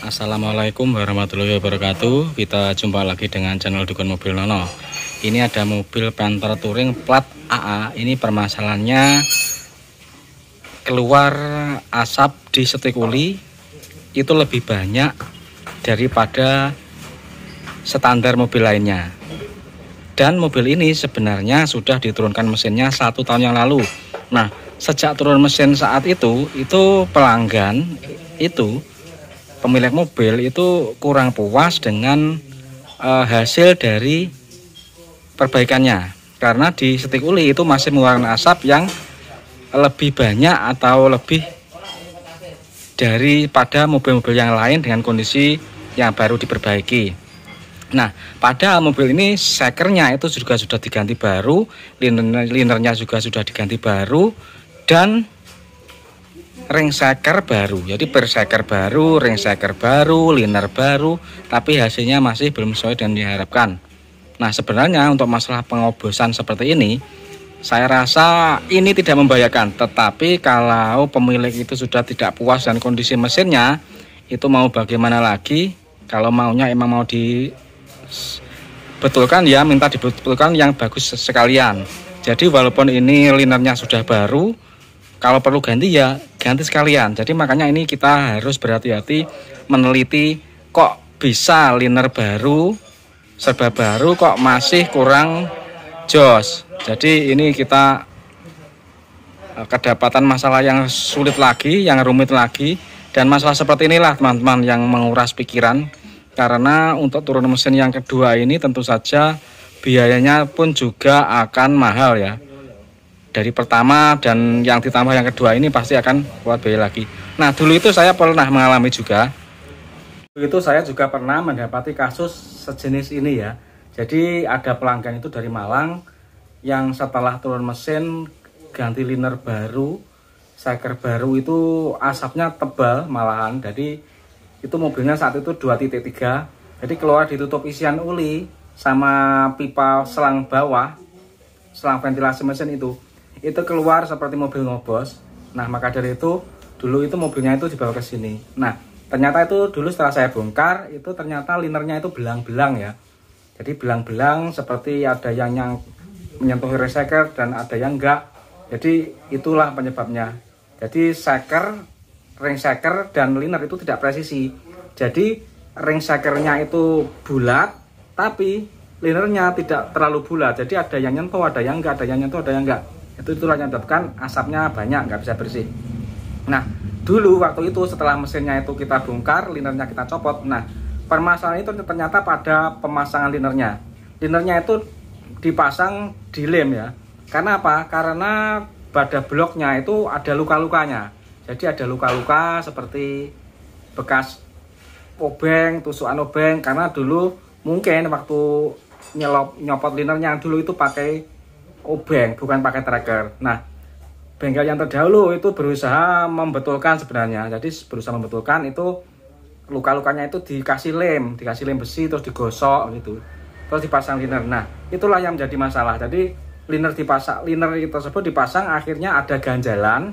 Assalamualaikum warahmatullahi wabarakatuh. Kita jumpa lagi dengan channel Dukun Mobil Nono. Ini ada mobil Panther Touring plat AA. Ini permasalahannya keluar asap di setik uli itu lebih banyak daripada standar mobil lainnya. Dan mobil ini sebenarnya sudah diturunkan mesinnya 1 tahun yang lalu. Nah, sejak turun mesin saat itu pelanggan itu, pemilik mobil itu kurang puas dengan hasil dari perbaikannya, karena di setik uli itu masih mengeluarkan asap yang lebih banyak atau lebih daripada mobil-mobil yang lain dengan kondisi yang baru diperbaiki. Nah, pada mobil ini sekernya itu juga sudah diganti baru, linernya juga sudah diganti baru, dan ring seker baru. Jadi berseker baru, ring seker baru, liner baru, tapi hasilnya masih belum sesuai dengan diharapkan. Nah, sebenarnya untuk masalah pengobosan seperti ini, saya rasa ini tidak membahayakan. Tetapi kalau pemilik itu sudah tidak puas dan kondisi mesinnya, itu mau bagaimana lagi? Kalau maunya emang mau dibetulkan, ya minta dibetulkan yang bagus sekalian. Jadi walaupun ini linernya sudah baru, kalau perlu ganti ya ganti sekalian. Jadi makanya ini kita harus berhati-hati meneliti, kok bisa liner baru, serba baru kok masih kurang jos. Jadi ini kita kedapatan masalah yang sulit lagi, yang rumit lagi. Dan masalah seperti inilah teman-teman yang menguras pikiran. Karena untuk turun mesin yang kedua ini tentu saja biayanya pun juga akan mahal ya. Dari pertama dan yang ditambah yang kedua ini pasti akan buat biaya lagi. Nah, dulu itu saya pernah mengalami juga. Dulu itu saya juga pernah mendapati kasus sejenis ini ya. Jadi ada pelanggan itu dari Malang yang setelah turun mesin ganti liner baru, seker baru, itu asapnya tebal malahan. Jadi itu mobilnya saat itu 2.3. Jadi keluar ditutup isian uli sama pipa selang bawah, selang ventilasi mesin itu keluar seperti mobil ngobos. Nah, maka dari itu dulu itu mobilnya itu dibawa ke sini. Nah, ternyata itu dulu setelah saya bongkar, itu ternyata linernya itu belang-belang ya. Jadi belang-belang seperti ada yang menyentuh ring seker dan ada yang enggak. Jadi itulah penyebabnya. Jadi ring seker dan liner itu tidak presisi. Jadi ring sekernya itu bulat, tapi linernya tidak terlalu bulat. Jadi ada yang nyentuh, ada yang enggak, ada yang nyentuh, ada yang enggak. Itulah yang menyebabkan asapnya banyak, nggak bisa bersih. Nah, dulu waktu itu setelah mesinnya itu kita bongkar, linernya kita copot. Nah, permasalahan itu ternyata pada pemasangan linernya. Linernya itu dipasang di lem ya. Karena apa? Karena pada bloknya itu ada luka-lukanya. Jadi ada luka-luka seperti bekas obeng, tusukan obeng. Karena dulu mungkin waktu nyopot linernya dulu itu pakai obeng, bukan pakai tracker. Nah, bengkel yang terdahulu itu berusaha membetulkan sebenarnya. Jadi berusaha membetulkan itu luka-lukanya itu dikasih lem besi, terus digosok gitu. Terus dipasang liner. Nah, itulah yang menjadi masalah. Jadi liner tersebut dipasang, akhirnya ada ganjalan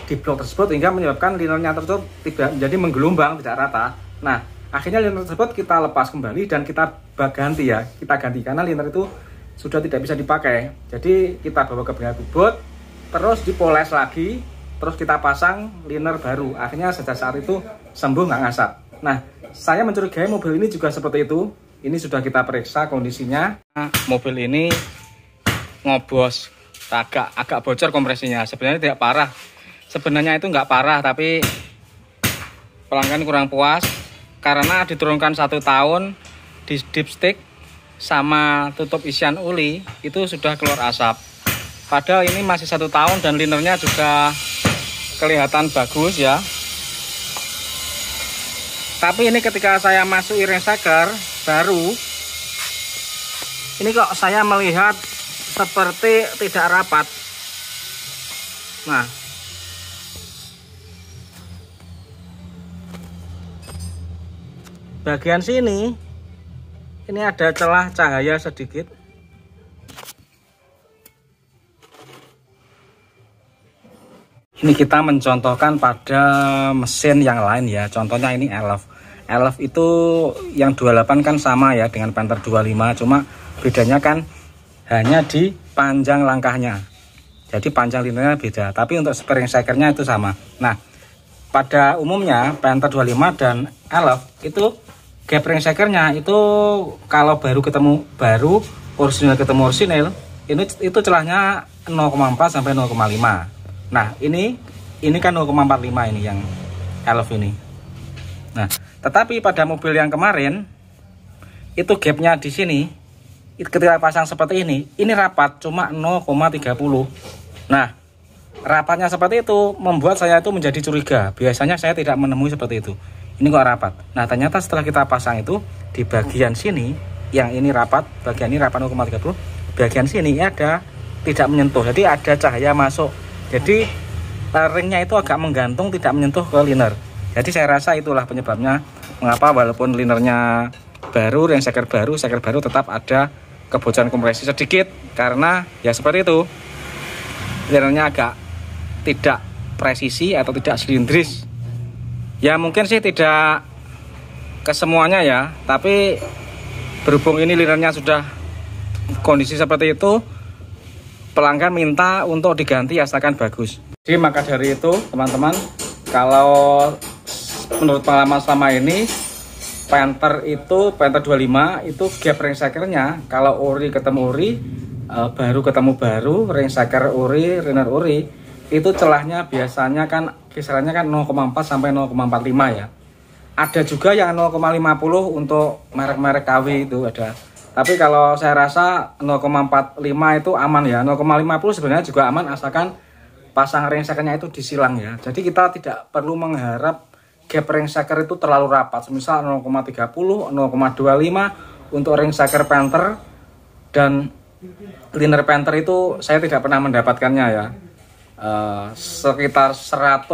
di blok tersebut hingga menyebabkan linernya tersebut tidak menjadi menggelombang, tidak rata. Nah, akhirnya liner tersebut kita lepas kembali dan kita ganti ya. Kita ganti karena liner itu sudah tidak bisa dipakai. Jadi kita bawa ke bengkel bubut, terus dipoles lagi, terus kita pasang liner baru. Akhirnya sejak saat itu sembuh, nggak ngasap. Nah, saya mencurigai mobil ini juga seperti itu. Ini sudah kita periksa kondisinya. Mobil ini ngobos, agak bocor kompresinya. Sebenarnya tidak parah. Sebenarnya itu nggak parah, tapi pelanggan kurang puas karena diturunkan 1 tahun di dipstick sama tutup isian uli itu sudah keluar asap. Padahal ini masih 1 tahun dan linernya juga kelihatan bagus ya. Tapi ini ketika saya masuk ring seker baru, ini kok saya melihat seperti tidak rapat. Nah, bagian sini ini ada celah cahaya sedikit. Ini kita mencontohkan pada mesin yang lain ya. Contohnya ini Elf. Elf itu yang 28 kan sama ya dengan Panther 25, cuma bedanya kan hanya di panjang langkahnya. Jadi panjang linernya beda, tapi untuk spring shakernya itu sama. Nah, pada umumnya Panther 25 dan Elf itu gap ring shakernya itu kalau baru ketemu baru, orisinil ketemu orisinil, itu celahnya 0,4 sampai 0,5. Nah, ini kan 0,45 ini yang Elf ini. Nah, tetapi pada mobil yang kemarin itu gapnya di sini ketika pasang seperti ini rapat cuma 0,30. Nah, rapatnya seperti itu membuat saya itu menjadi curiga. Biasanya saya tidak menemui seperti itu. Ini kok rapat. Nah, ternyata setelah kita pasang itu di bagian sini yang ini rapat, bagian ini rapat 0,30, bagian sini ada tidak menyentuh. Jadi ada cahaya masuk. Jadi ringnya itu agak menggantung, tidak menyentuh ke liner. Jadi saya rasa itulah penyebabnya mengapa walaupun linernya baru, ring shaker baru tetap ada kebocoran kompresi sedikit karena ya seperti itu. Linernya agak tidak presisi atau tidak silindris. Ya mungkin sih tidak kesemuanya ya, tapi berhubung ini linernya sudah kondisi seperti itu, pelanggan minta untuk diganti asalkan bagus. Jadi maka dari itu teman-teman, kalau menurut pengalaman selama ini Panther 25 itu gap ring shakernya kalau ori ketemu ori, baru ketemu baru, ring shaker ori, liner ori, itu celahnya biasanya kan kisarannya kan 0,4 sampai 0,45 ya. Ada juga yang 0,50 untuk merek-merek KW itu ada. Tapi kalau saya rasa 0,45 itu aman ya. 0,50 sebenarnya juga aman asalkan pasang ring shakernya itu disilang ya. Jadi kita tidak perlu mengharap gap ring shaker itu terlalu rapat. Misal 0,30, 0,25 untuk ring shaker Panther dan liner Panther itu saya tidak pernah mendapatkannya ya. Sekitar 100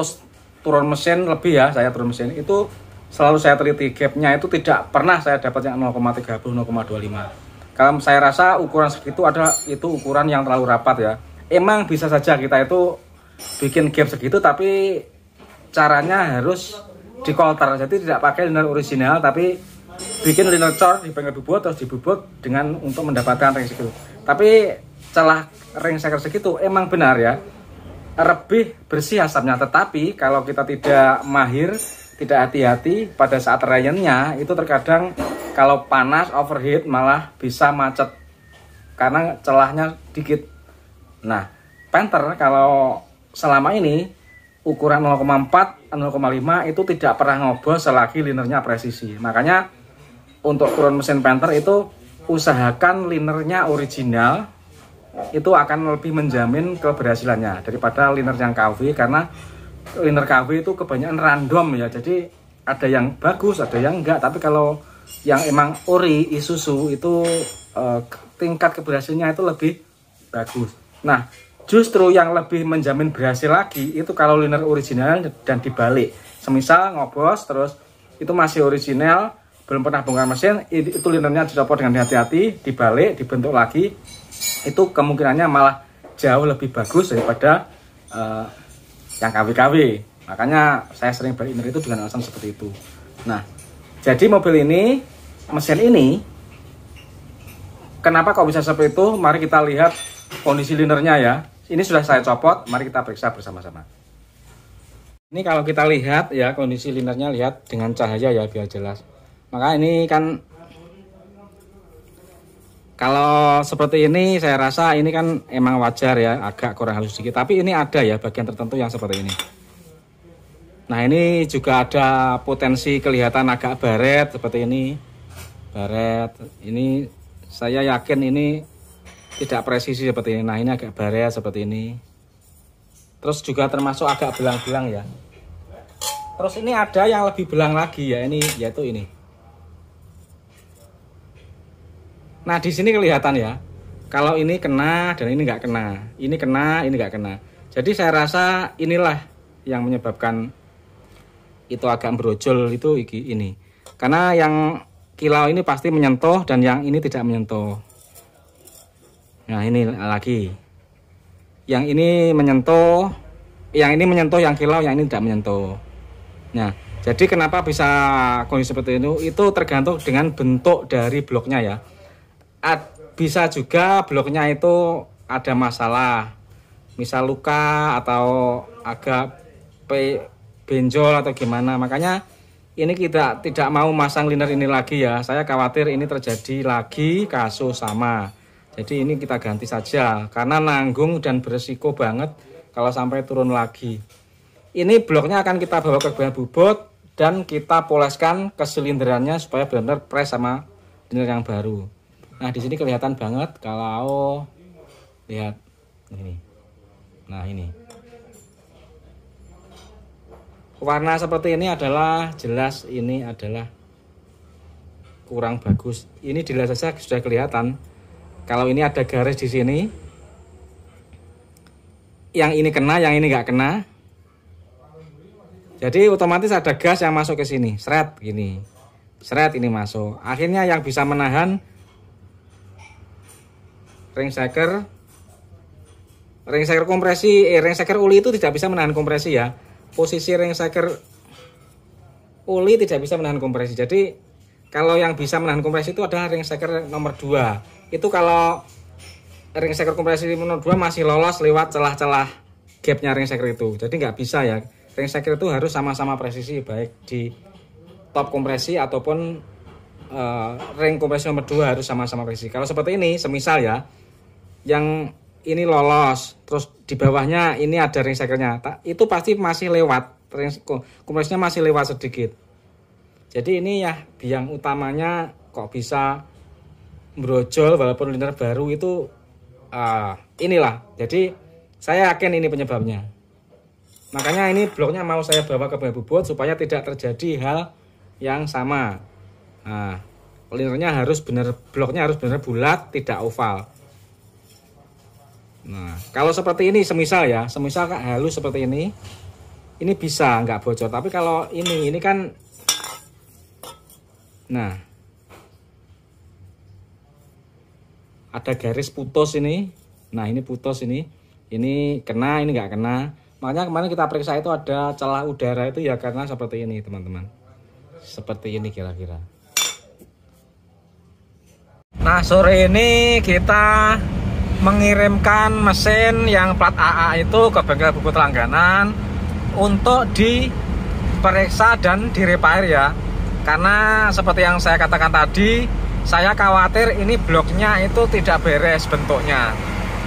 turun mesin lebih ya, saya turun mesin itu selalu saya teliti gapnya itu tidak pernah saya dapat yang 0,30, 0,25. Kalau saya rasa ukuran segitu adalah itu ukuran yang terlalu rapat ya. Emang bisa saja kita itu bikin gap segitu, tapi caranya harus di coulter, jadi tidak pakai liner original tapi bikin liner cor di pinggir bubut terus dibubut dengan untuk mendapatkan ring segitu. Tapi celah ring shaker segitu emang benar ya, lebih bersih asapnya. Tetapi kalau kita tidak mahir, tidak hati-hati pada saat rayennya, itu terkadang kalau panas overheat malah bisa macet karena celahnya dikit. Nah, Panther kalau selama ini ukuran 0,4, 0,5 itu tidak pernah ngobos selagi linernya presisi. Makanya untuk turun mesin Panther itu usahakan linernya original, itu akan lebih menjamin keberhasilannya daripada liner yang KW, karena liner KW itu kebanyakan random ya. Jadi ada yang bagus, ada yang enggak. Tapi kalau yang emang ori Isuzu itu tingkat keberhasilannya itu lebih bagus. Nah, justru yang lebih menjamin berhasil lagi itu kalau liner original dan dibalik. Semisal ngobos terus itu masih original, belum pernah bongkar mesin, itu linernya dicopot dengan hati-hati, dibalik, dibentuk lagi, itu kemungkinannya malah jauh lebih bagus daripada yang KW-KW. Makanya saya sering beli liner itu dengan alasan seperti itu. Nah, jadi mobil ini, mesin ini, kenapa kok bisa seperti itu? Mari kita lihat kondisi linernya ya. Ini sudah saya copot, mari kita periksa bersama-sama. Ini kalau kita lihat ya kondisi linernya, lihat dengan cahaya ya biar jelas. Maka ini kan kalau seperti ini saya rasa ini kan emang wajar ya, agak kurang halus sedikit. Tapi ini ada ya bagian tertentu yang seperti ini. Nah, ini juga ada potensi kelihatan agak baret seperti ini. Baret. Ini saya yakin ini tidak presisi seperti ini. Nah, ini agak baret seperti ini. Terus juga termasuk agak belang-belang ya. Terus ini ada yang lebih belang lagi ya, ini yaitu ini. Nah, di sini kelihatan ya, kalau ini kena dan ini nggak kena, ini kena, ini nggak kena. Jadi saya rasa inilah yang menyebabkan itu agak brojol itu ini. Karena yang kilau ini pasti menyentuh dan yang ini tidak menyentuh. Nah, ini lagi. Yang ini menyentuh, yang ini menyentuh yang kilau, yang ini tidak menyentuh. Nah, jadi kenapa bisa kondisi seperti itu tergantung dengan bentuk dari bloknya ya. Bisa juga bloknya itu ada masalah, misal luka atau agak benjol atau gimana. Makanya ini kita tidak mau masang liner ini lagi ya. Saya khawatir ini terjadi lagi kasus sama. Jadi ini kita ganti saja karena nanggung dan beresiko banget kalau sampai turun lagi. Ini bloknya akan kita bawa ke bahan bubut dan kita poleskan keselinderannya supaya benar-benar press sama liner yang baru. Nah, di sini kelihatan banget kalau lihat ini. Nah, ini. Warna seperti ini adalah jelas ini adalah kurang bagus. Ini dilihat saja sudah kelihatan. Kalau ini ada garis di sini. Yang ini kena, yang ini nggak kena. Jadi otomatis ada gas yang masuk ke sini, seret gini. Seret ini masuk. Akhirnya yang bisa menahan ring shaker kompresi, ring shaker uli itu tidak bisa menahan kompresi ya. Posisi ring shaker uli tidak bisa menahan kompresi. Jadi kalau yang bisa menahan kompresi itu adalah ring shaker nomor 2. Itu kalau ring shaker kompresi nomor 2 masih lolos lewat celah-celah gapnya ring shaker itu. Jadi nggak bisa ya. Ring shaker itu harus sama-sama presisi, baik di top kompresi ataupun ring kompresi nomor 2 harus sama-sama presisi. Kalau seperti ini, semisal ya, yang ini lolos, terus di bawahnya ini ada ring shakernya, itu pasti masih lewat, kompresinya masih lewat sedikit. Jadi ini ya biang utamanya kok bisa brojol walaupun liner baru itu inilah. Jadi saya yakin ini penyebabnya. Makanya ini bloknya mau saya bawa ke bahan bubut supaya tidak terjadi hal yang sama. Nah, linernya harus benar, bloknya harus benar bulat, tidak oval. Nah, kalau seperti ini semisal ya, semisal halus seperti ini bisa nggak bocor. Tapi kalau ini kan, nah, ada garis putus ini. Nah, ini putus ini kena, ini nggak kena. Makanya kemarin kita periksa itu ada celah udara itu ya karena seperti ini teman-teman. Seperti ini kira-kira. Nah, sore ini kita mengirimkan mesin yang plat AA itu ke bengkel bubut langganan untuk diperiksa dan direpair ya. Karena seperti yang saya katakan tadi, saya khawatir ini bloknya itu tidak beres bentuknya.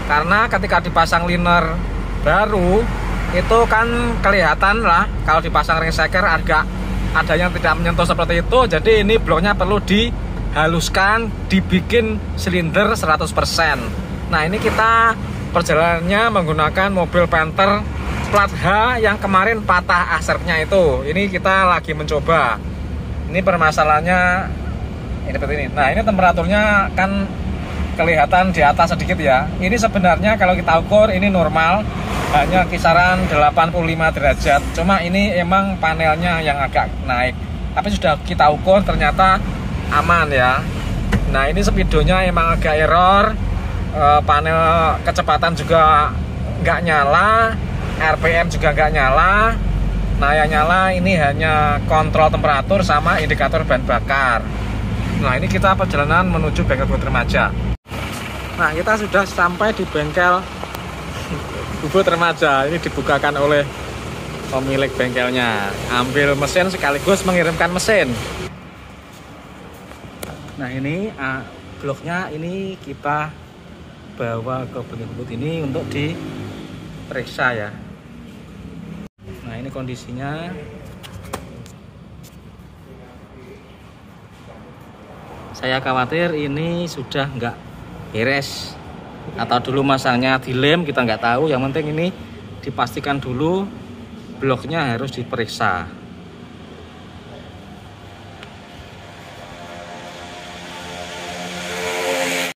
Karena ketika dipasang liner baru itu kan kelihatan lah kalau dipasang ring shaker agak ada yang tidak menyentuh seperti itu. Jadi ini bloknya perlu dihaluskan, dibikin silinder 100%. Nah, ini kita perjalanannya menggunakan mobil Panther plat H yang kemarin patah asertnya itu. Ini kita lagi mencoba. Ini permasalahannya ini seperti ini. Nah, ini temperaturnya kan kelihatan di atas sedikit ya. Ini sebenarnya kalau kita ukur ini normal, hanya kisaran 85 derajat. Cuma ini emang panelnya yang agak naik. Tapi sudah kita ukur ternyata aman ya. Nah, ini speedonya emang agak error. Panel kecepatan juga nggak nyala, RPM juga nggak nyala. Nah, yang nyala ini hanya kontrol temperatur sama indikator bahan bakar. Nah, ini kita perjalanan menuju bengkel bubut remaja. Nah, kita sudah sampai di bengkel bubut remaja. Ini dibukakan oleh pemilik bengkelnya. Ambil mesin sekaligus mengirimkan mesin. Nah, ini bloknya ini kita bawa ke bengkel bubut ini untuk diperiksa ya. Nah, ini kondisinya. Saya khawatir ini sudah nggak beres atau dulu masangnya dilem, kita nggak tahu. Yang penting ini dipastikan dulu bloknya harus diperiksa.